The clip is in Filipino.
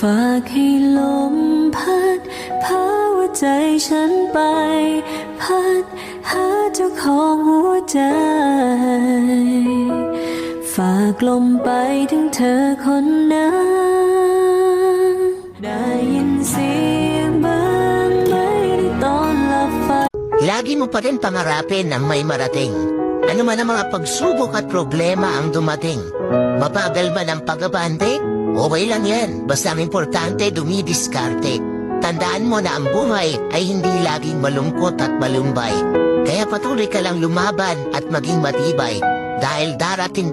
ฝากให้ลมพัดพาหัวใจฉันไปพัดหาเจ้าของหัวใจฝากลมไปถึงเธอคนนั้นได้ยินเสียงบ้างไหมในตอนหลับฝัน Lagi mo pa rin pangarapin na may marating. Ano man ang mga pagsubok at problema ang dumating. Mabagal man ang pag-abante? Okay lang yan. Basta ang importante dumidiskarte. Tandaan mo na ang buhay ay hindi laging malungkot at malumbay. Kaya patuloy ka lang lumaban at maging matibay. Dahil darating